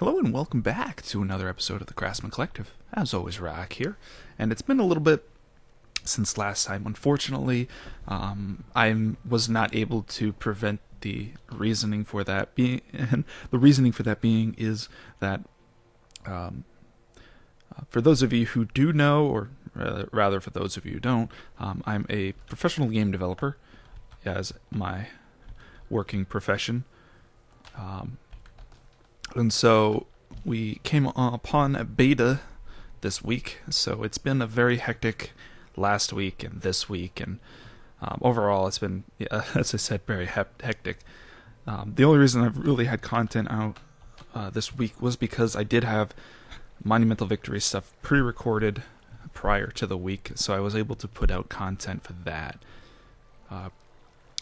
Hello and welcome back to another episode of the Craftsmen Collective. As always, Rack here, and it's been a little bit since last time. Unfortunately, I was not able to prevent the reasoning for that being, and the reasoning for that being is that for those of you who do know, or rather for those of you who don't, I'm a professional game developer as my working profession. And so we came upon a beta this week, so it's been a very hectic last week and this week, and overall it's been, as I said, very hectic. The only reason I've really had content out this week was because I did have Monumental Victory stuff pre-recorded prior to the week, so I was able to put out content for that.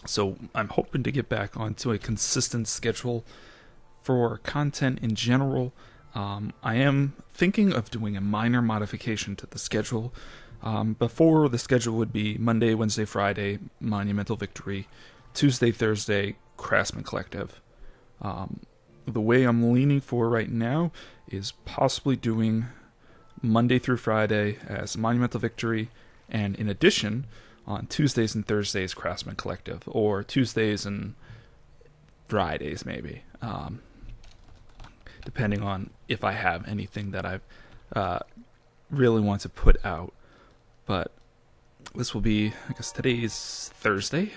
So I'm hoping to get back onto a consistent schedule for content in general. I am thinking of doing a minor modification to the schedule. Before, the schedule would be Monday, Wednesday, Friday, Monumental Victory, Tuesday, Thursday, Craftsmen Collective. The way I'm leaning for right now is possibly doing Monday through Friday as Monumental Victory, and in addition, on Tuesdays and Thursdays, Craftsmen Collective, or Tuesdays and Fridays maybe. Depending on if I have anything that I really want to put out. But this will be, I guess today's Thursday,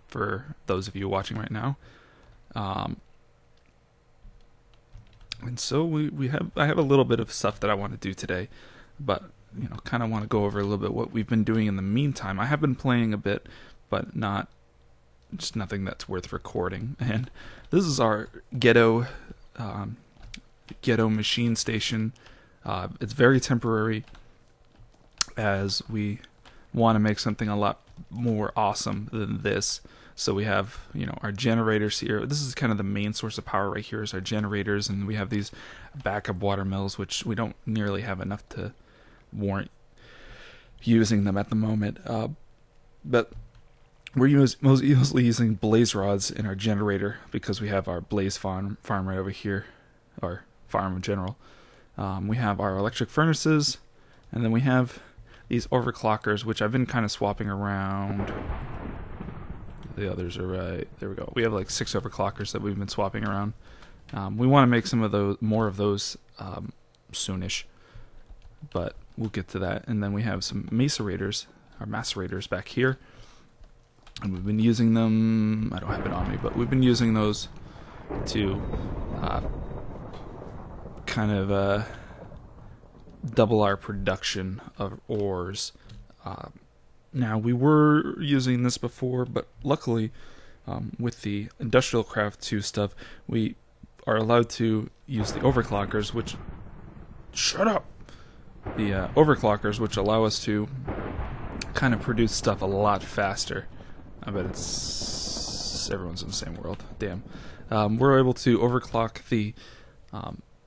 for those of you watching right now. And so I have a little bit of stuff that I want to do today, but kind of want to go over a little bit what we've been doing in the meantime. I have been playing a bit, but just nothing that's worth recording. And this is our ghetto machine station. It's very temporary, as we want to make something a lot more awesome than this. So we have, our generators here. This is kind of the main source of power right here is our generators, and we have these backup water mills, which we don't nearly have enough to warrant using them at the moment. But we're mostly using blaze rods in our generator because we have our blaze farm right over here, or farm in general. We have our electric furnaces, and then we have these overclockers, which I've been kind of swapping around. The others are right. There we go. We have like 6 overclockers that we've been swapping around. We want to make more of those soonish, but we'll get to that. And then we have some macerators back here, and we've been using them. I don't have it on me, but we've been using those to kind of double our production of ores. Now, we were using this before, but luckily, with the Industrial Craft 2 stuff, we are allowed to use the overclockers, which... Shut up! The overclockers, which allow us to kind of produce stuff a lot faster. I bet everyone's in the same world. Damn. We're able to overclock the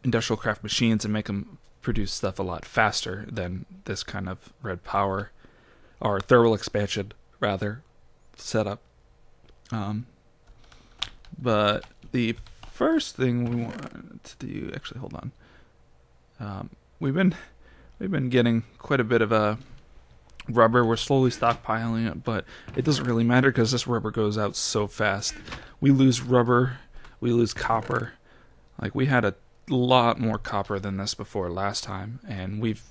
Industrial Craft machines and make them produce stuff a lot faster than this kind of Redpower, or thermal expansion, rather, setup. But the first thing we want to do... Actually, hold on. We've been getting quite a bit of rubber. We're slowly stockpiling it, but it doesn't really matter because this rubber goes out so fast. We lose rubber, we lose copper. Like, we had a lot more copper than this before last time, and we've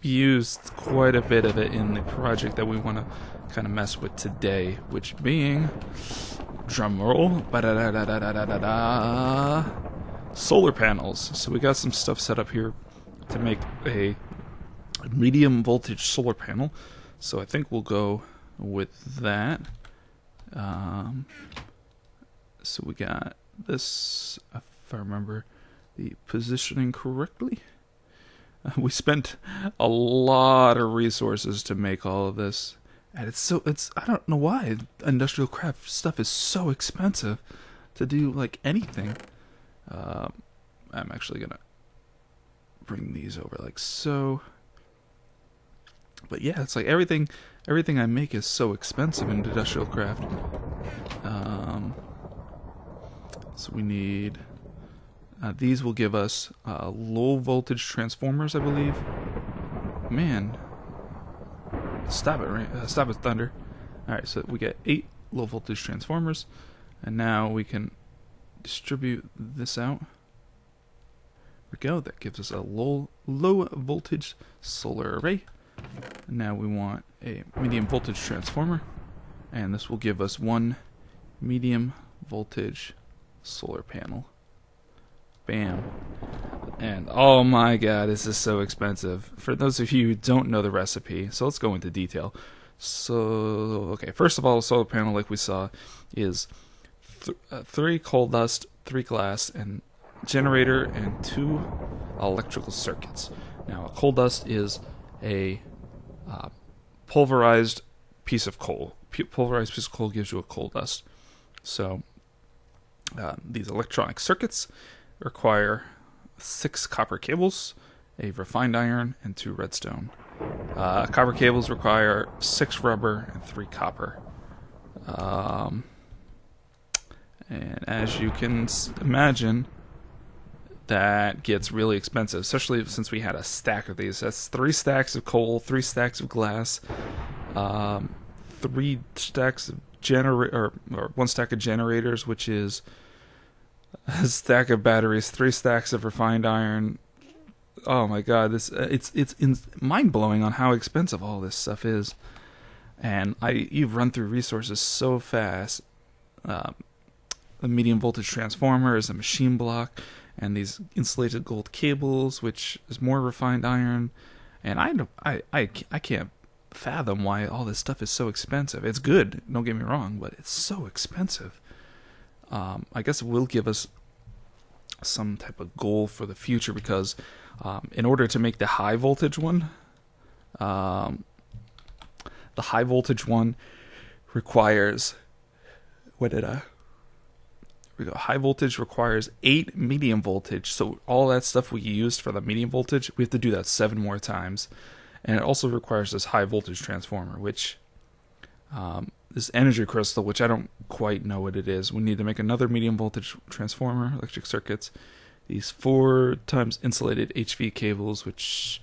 used quite a bit of it in the project that we want to kind of mess with today, which being, drum roll, solar panels. So we got some stuff set up here to make a medium voltage solar panel, so I think we'll go with that. So we got this, if I remember the positioning correctly. We spent a lot of resources to make all of this, and I don't know why industrial craft stuff is so expensive to do, like, anything. I'm actually gonna bring these over like so. But yeah, it's like everything I make is so expensive in industrial craft. So we need These will give us low voltage transformers, I believe. Man, stop it, right? Stop it, thunder. Alright, so we get 8 low voltage transformers, and now we can distribute this out. There we go. That gives us a low voltage solar array. And now we want a medium voltage transformer, and this will give us 1 medium voltage solar panel. Bam. And oh my god, this is so expensive. For those of you who don't know the recipe, so let's go into detail. So, okay, first of all, the solar panel, like we saw, is 3 coal dust, 3 glass, and generator, and 2 electrical circuits. Now, a coal dust is a pulverized piece of coal. Pulverized piece of coal gives you a coal dust. So, these electronic circuits require 6 copper cables, a refined iron, and 2 redstone. Copper cables require 6 rubber and 3 copper. And as you can imagine, that gets really expensive, especially since we had a stack of these. That's 3 stacks of coal, 3 stacks of glass, 3 stacks of or 1 stack of generators, which is a stack of batteries, 3 stacks of refined iron. Oh my god, this it's mind blowing on how expensive all this stuff is. And you've run through resources so fast. The medium voltage transformer is a machine block, and these insulated gold cables, which is more refined iron. And I can't fathom why all this stuff is so expensive. It's good, don't get me wrong, but it's so expensive. I guess it will give us some type of goal for the future, because in order to make the high voltage one, requires, high voltage requires 8 medium voltage. So all that stuff we used for the medium voltage, we have to do that 7 more times. And it also requires this high voltage transformer, which this energy crystal, which I don't quite know what it is. We need to make another medium voltage transformer, electric circuits, these 4 times insulated HV cables, which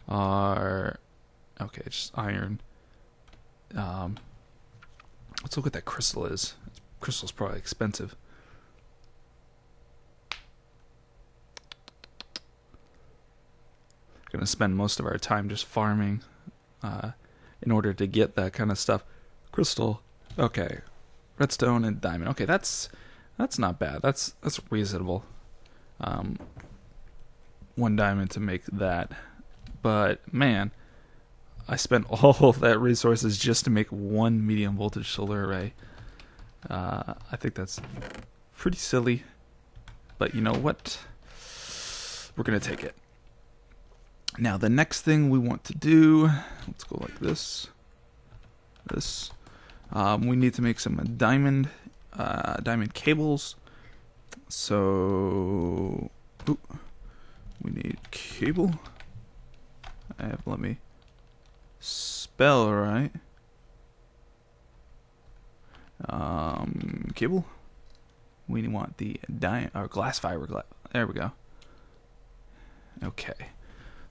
are just iron. Let's look what that crystal is. Crystal's probably expensive. Gonna spend most of our time just farming in order to get that kind of stuff. Crystal, okay, redstone and diamond. Okay, that's not bad. That's reasonable. 1 diamond to make that, but man, I spent all of that resources just to make 1 medium voltage solar array. I think that's pretty silly, but you know what? We're gonna take it. Now the next thing we want to do, let's go like this. We need to make some diamond cables. So we need cable. Let me spell right. Cable. We want the glass fiber. There we go. Okay.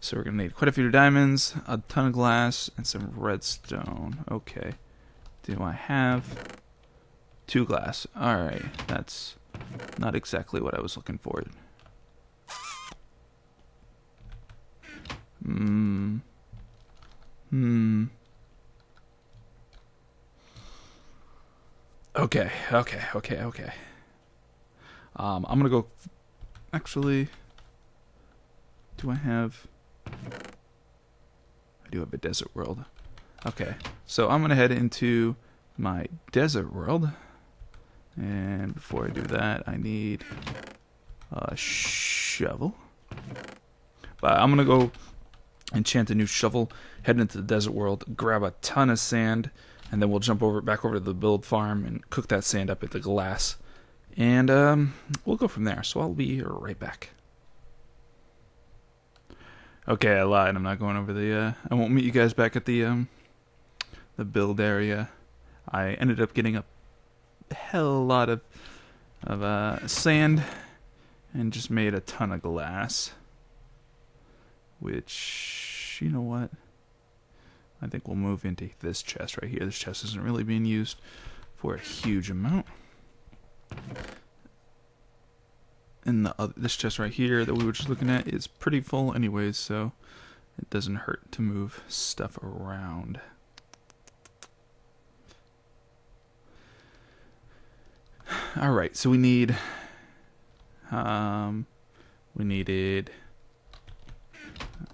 So we're going to need quite a few diamonds, a ton of glass, and some redstone. Okay. Do I have 2 glass? Alright, that's not exactly what I was looking for. Okay. I'm going to go... Actually, do I have... I do have a desert world. Okay, so I'm gonna head into my desert world, and before I do that, I need a shovel. But I'm gonna go enchant a new shovel, head into the desert world, grab a ton of sand, and then we'll jump back over to the build farm and cook that sand up into glass, and we'll go from there. So I'll be right back. Okay, I lied. I'm not going over the. I won't meet you guys back at the build area. I ended up getting a hell lot of sand, and just made a ton of glass. Which, you know what? I think we'll move into this chest right here. This chest isn't really being used for a huge amount. And this chest right here that we were just looking at is pretty full anyways, so it doesn't hurt to move stuff around. Alright, so we need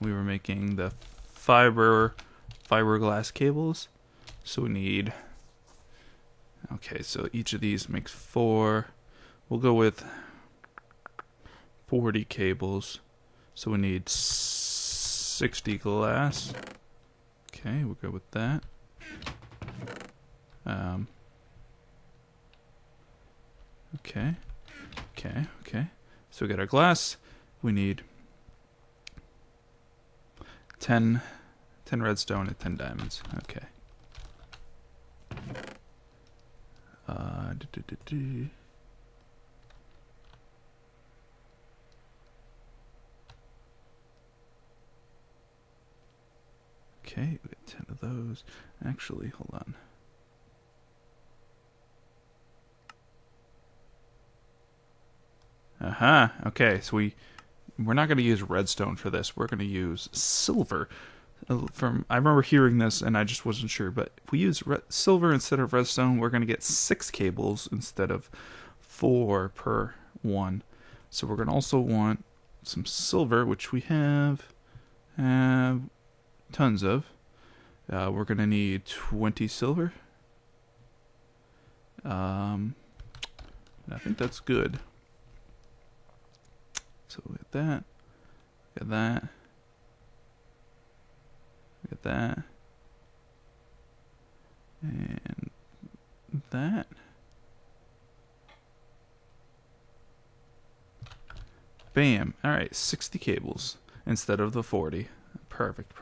we were making the fiberglass cables, so we need, okay, so each of these makes 4. We'll go with 40 cables, so we need 60 glass. Okay, we'll go with that. Okay. So we got our glass. We need 10 redstone and 10 diamonds. Okay. Okay, we got 10 of those. Actually, hold on. Aha. Okay, so we're not going to use redstone for this. We're going to use silver. I remember hearing this and I just wasn't sure, but if we use silver instead of redstone, we're going to get 6 cables instead of 4 per one. So we're going to also want some silver, which we have tons of. We're going to need 20 silver. I think that's good. So we got that, we got that, we got that, and that. Bam. Alright, 60 cables instead of the 40. Perfect.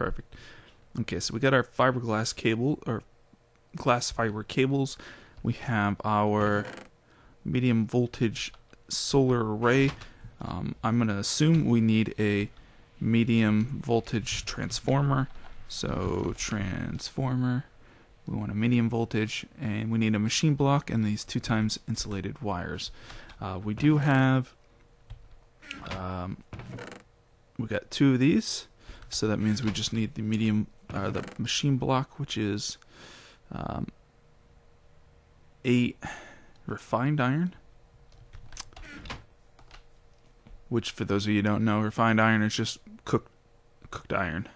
Okay, so we got our fiberglass cable, or glass fiber cables. We have our medium voltage solar array. I'm going to assume we need a medium voltage transformer. So transformer, we want a medium voltage, and we need a machine block and these 2x insulated wires. We do have, we got 2 of these, so that means we just need the the machine block, which is 8 refined iron. Which, for those of you who don't know, refined iron is just cooked iron.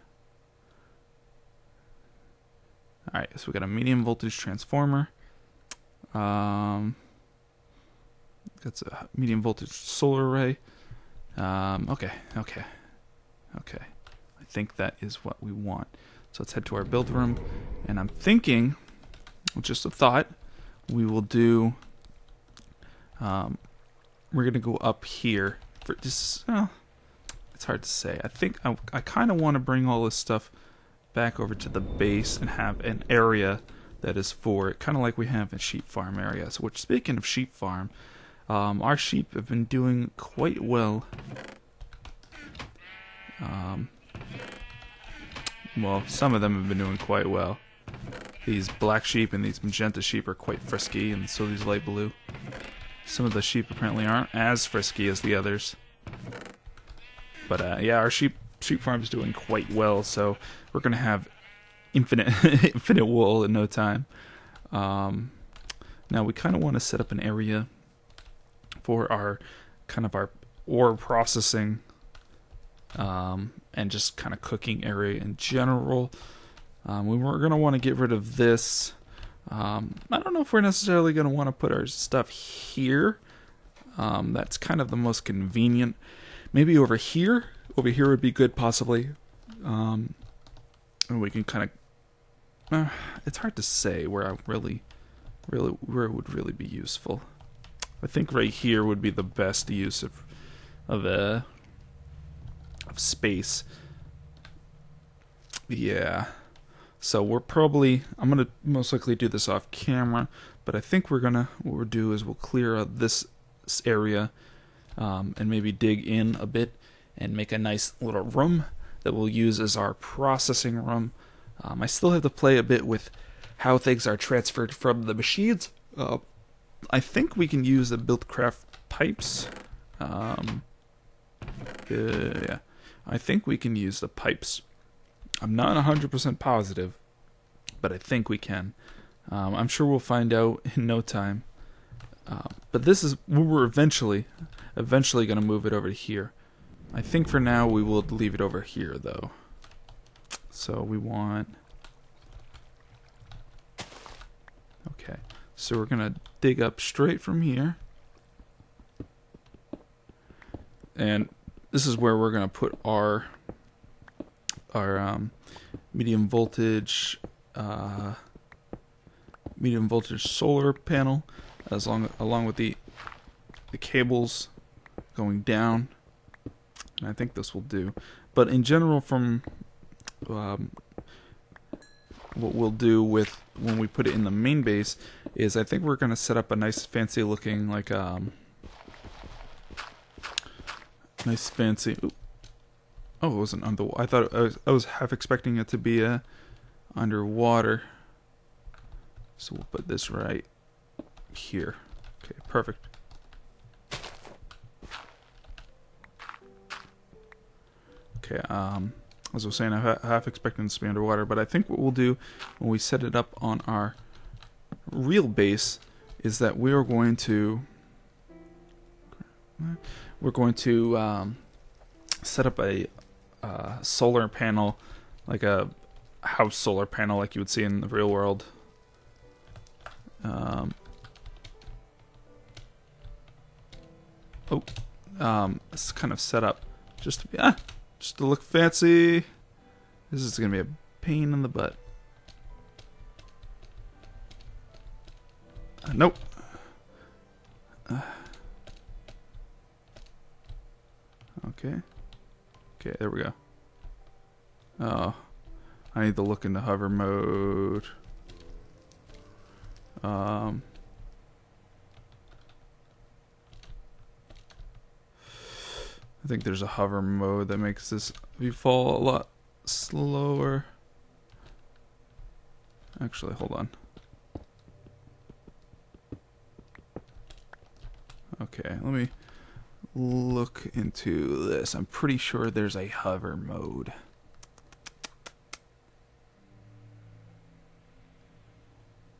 Alright, so we got a medium voltage transformer. That's a medium voltage solar array. Okay. I think that is what we want. So let's head to our build room. And I'm thinking, just a thought, we will do, we're going to go up here. For this, it's hard to say. I think I kind of want to bring all this stuff back over to the base and have an area that is for it, kind of like we have a sheep farm area. So, which, speaking of sheep farm, our sheep have been doing quite well. Well, some of them have been doing quite well. These black sheep and these magenta sheep are quite frisky, and so these light blue. Some of the sheep apparently aren't as frisky as the others. But yeah, our sheep farm is doing quite well, so we're going to have infinite wool in no time. Now we kind of want to set up an area for our ore processing and just kind of cooking area in general. We were going to want to get rid of this. I don't know if we're necessarily going to want to put our stuff here. That's kind of the most convenient. Maybe over here. Over here would be good, possibly. And we can kind of... it's hard to say where I where it would really be useful. I think right here would be the best use of space. Yeah. So we're probably, I'm going to most likely do this off camera, but I think what we'll do is we'll clear out this area, and maybe dig in a bit and make a nice little room that we'll use as our processing room. I still have to play a bit with how things are transferred from the machines. I think we can use the Buildcraft pipes. Yeah, I think we can use the pipes. I'm not 100% positive, but I think we can. I'm sure we'll find out in no time. But this is, we're eventually going to move it over to here. I think for now we will leave it over here, though. So we want... Okay, so we're going to dig up straight from here. And this is where we're going to put our medium voltage solar panel, along with the cables going down. And I think this will do. But in general, from what we'll do with when we put it in the main base is I think we're going to set up a nice fancy looking nice fancy. Oh, it wasn't under. I thought I was half expecting it to be underwater. So we'll put this right here. Okay, perfect. Okay, as I was saying, I'm half expecting this to be underwater, but I think what we'll do when we set it up on our real base is that we are going to set up a solar panel, like a house solar panel like you would see in the real world. It's kind of set up just to look fancy. This is gonna be a pain in the butt. Nope. Okay. Okay, there we go. Oh, I need to look into hover mode. I think there's a hover mode that makes this view fall a lot slower. Actually, hold on. Okay, let me look into this. I'm pretty sure there's a hover mode.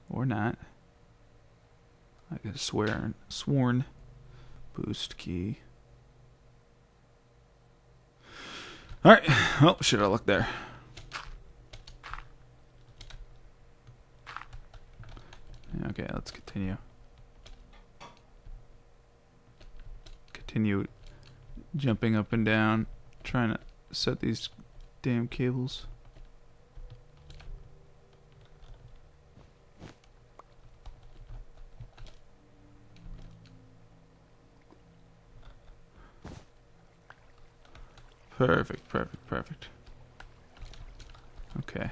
Or not. I got a sworn boost key. Alright, well, should I look there? Okay, let's continue. Continue jumping up and down, trying to set these damn cables. Perfect, perfect, perfect. Okay.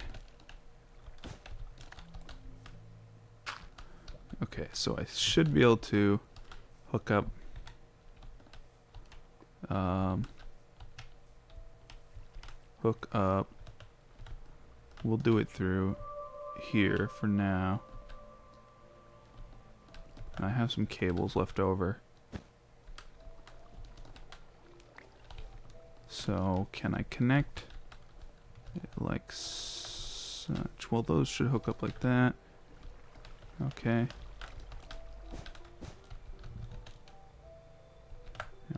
Okay, so I should be able to hook up we'll do it through here for now. I have some cables left over. So can I connect it like such? Well, those should hook up like that. Okay.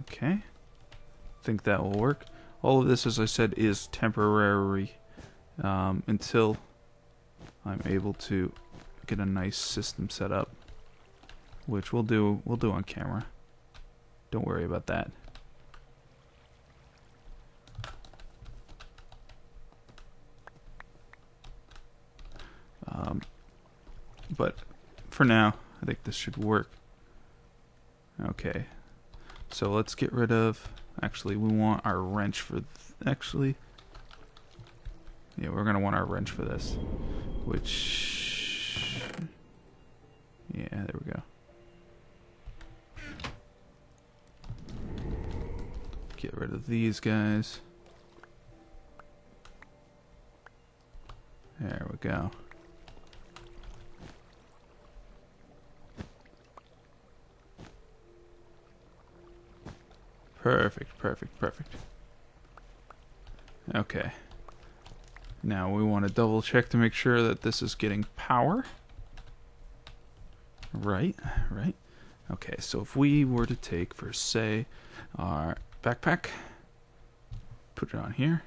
Okay. I think that will work. All of this, as I said, is temporary until I'm able to get a nice system set up, which we'll do on camera. Don't worry about that. But for now, I think this should work. Okay, so let's get rid of. Actually, we want our wrench for. Actually, yeah, we're gonna want our wrench for this. Which, yeah, there we go. Get rid of these guys. There we go. Perfect, perfect, perfect. Okay. Now we want to double check to make sure that this is getting power. Right, right. Okay, so if we were to take, for say, our backpack, put it on here,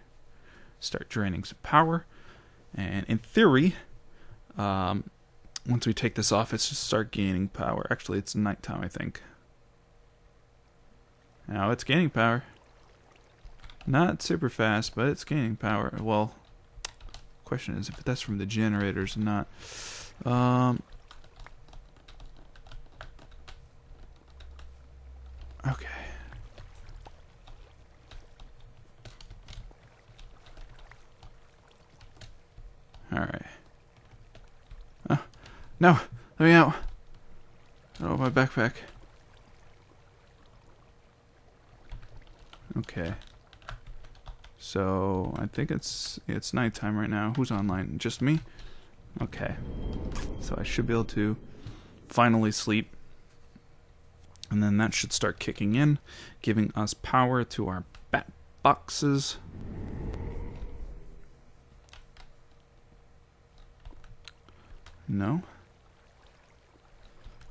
start draining some power, and in theory, once we take this off, it's just start gaining power. Actually, it's nighttime, I think. Now it's gaining power. Not super fast, but it's gaining power. Well, question is if that's from the generators or not. Okay. Alright. No! Let me out! Oh, my backpack. Okay. So, I think it's nighttime right now. Who's online? Just me? Okay. So I should be able to finally sleep. And then that should start kicking in, giving us power to our bat boxes. No?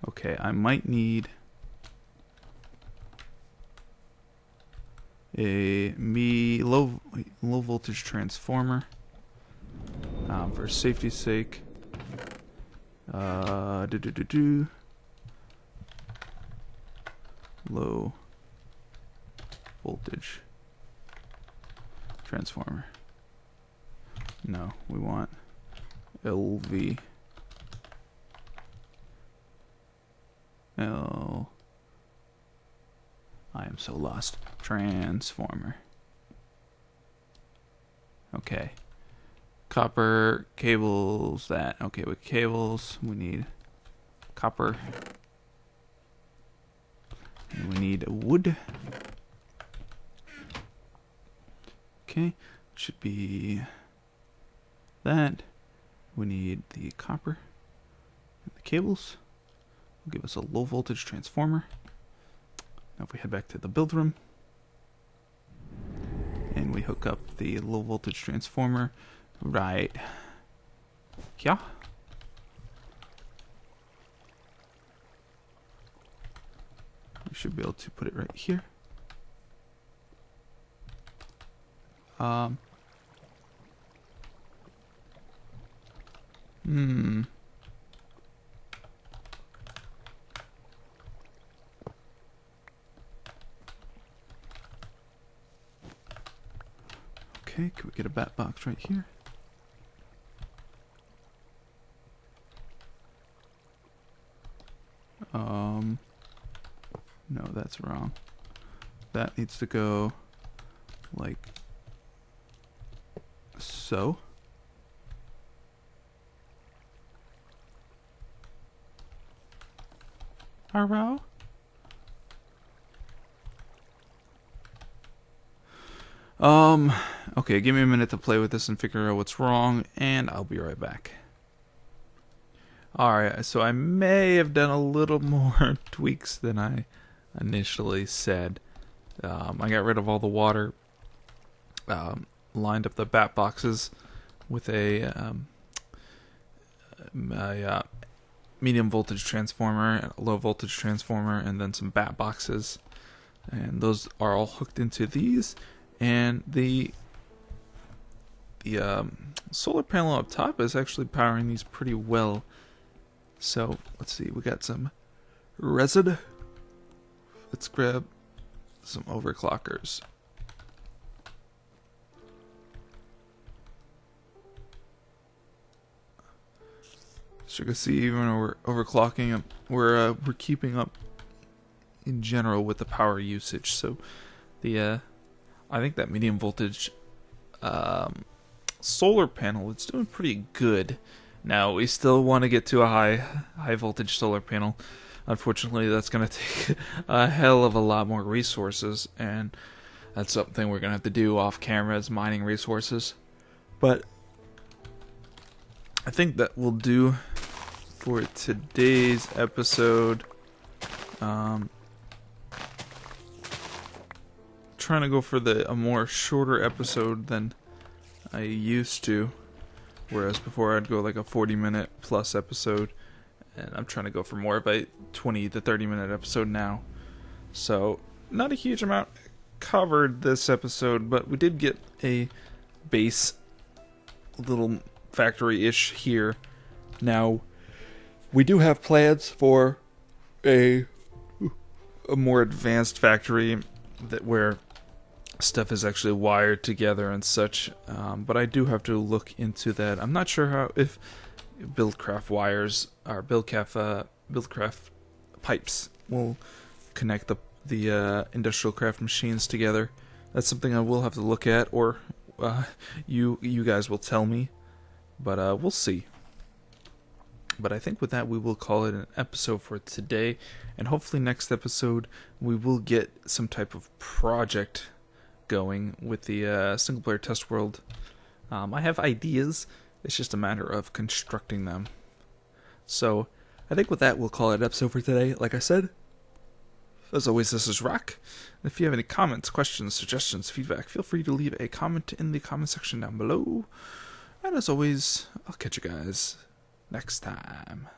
Okay, I might need a low voltage transformer for safety's sake. Low voltage transformer. No, we want LV. L. I am so lost. Transformer. Okay. Copper cables. That. Okay, with cables, we need copper. And we need wood. Okay, should be that. We need the copper and the cables. Will give us a low voltage transformer. Now if we head back to the build room and we hook up the low voltage transformer right here. We should be able to put it right here. Okay, can we get a bat box right here? No, that's wrong. That needs to go like so. Hello? Okay, give me a minute to play with this and figure out what's wrong, and I'll be right back. Alright, so I may have done a little more tweaks than I initially said. I got rid of all the water, lined up the bat boxes with a medium voltage transformer, a low voltage transformer, and then some bat boxes. And those are all hooked into these. And the solar panel up top is actually powering these pretty well. So let's see, we got some resin. Let's grab some overclockers. So you can see, even when we're overclocking, we're keeping up in general with the power usage. So the I think that medium voltage solar panel, it's doing pretty good. Now we still want to get to a high voltage solar panel. Unfortunately, that's going to take a hell of a lot more resources, and That's something we're gonna have to do off camera, is mining resources. But I think that will do for today's episode. Trying to go for a more shorter episode than I used to, whereas before I'd go like a 40-minute plus episode, and I'm trying to go for more of a 20 to 30-minute episode now. So not a huge amount covered this episode, but we did get a base little factory-ish here. Now we do have plans for a more advanced factory where stuff is actually wired together and such, but I do have to look into that. I'm not sure if Buildcraft wires or Buildcraft pipes will connect the industrial craft machines together. That's something I will have to look at, or you guys will tell me, but we'll see. But I think with that, we will call it an episode for today, and hopefully next episode we will get some type of project going with the single player test world. I have ideas, it's just a matter of constructing them. So I think with that, we'll call it an episode for today. Like I said, as always, this is Rock. And if you have any comments, questions, suggestions, feedback, feel free to leave a comment in the comment section down below. And as always, I'll catch you guys next time.